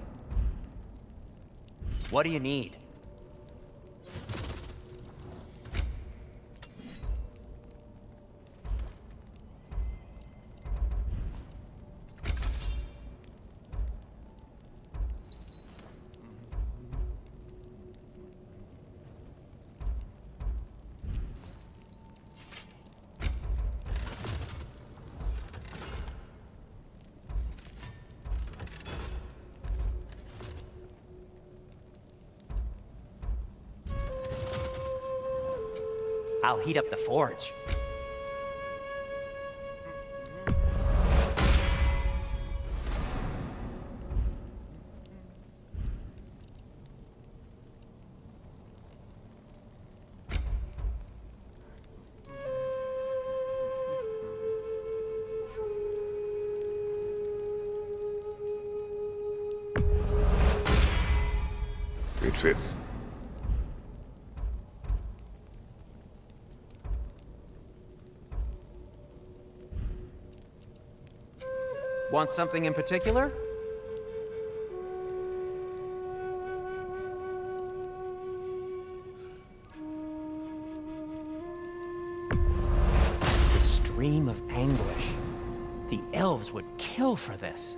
What do you need? I'll heat up the forge. It fits. Want something in particular? The stream of anguish. The elves would kill for this.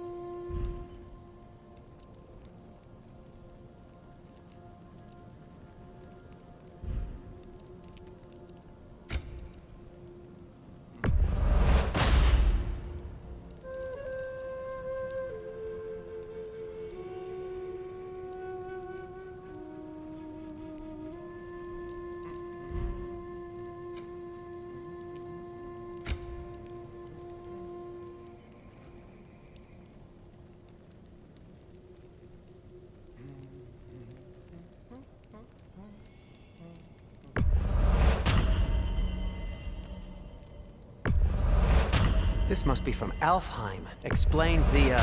This must be from Alfheim. Explains the,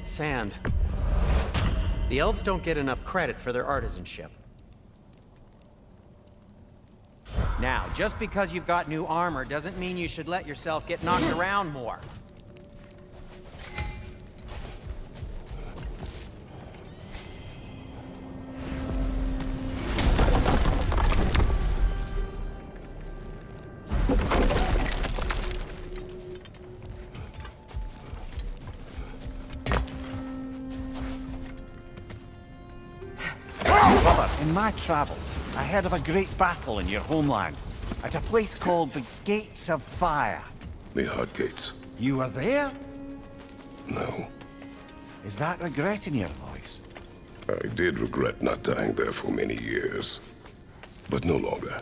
sand. The elves don't get enough credit for their artisanship. Now, just because you've got new armor doesn't mean you should let yourself get knocked around more. In my travels, I heard of a great battle in your homeland, at a place called the Gates of Fire. The Hot Gates. You were there? No. Is that regret in your voice? I did regret not dying there for many years. But no longer.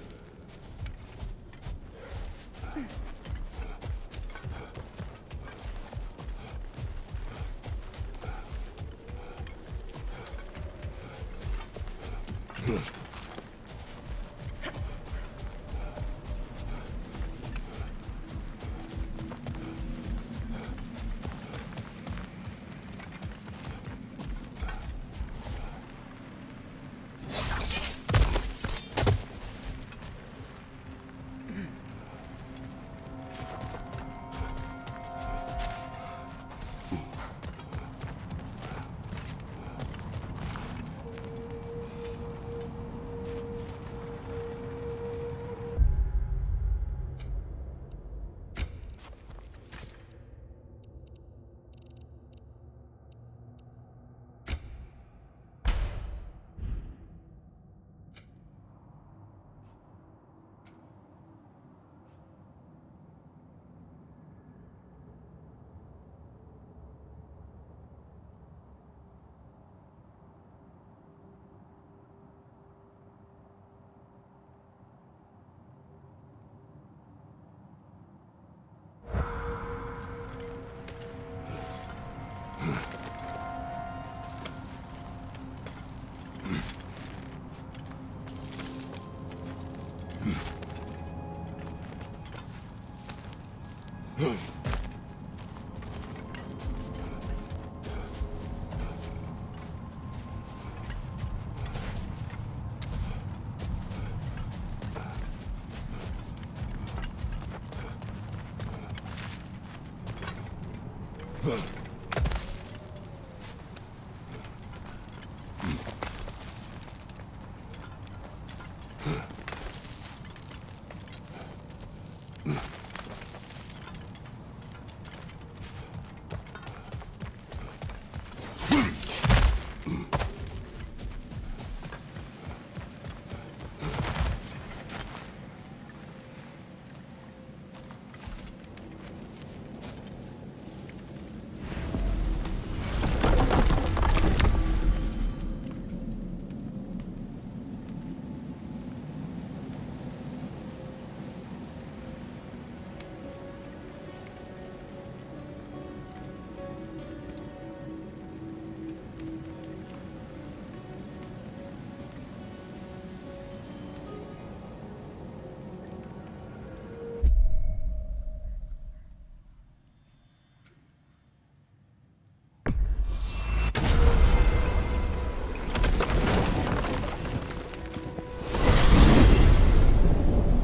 Huh.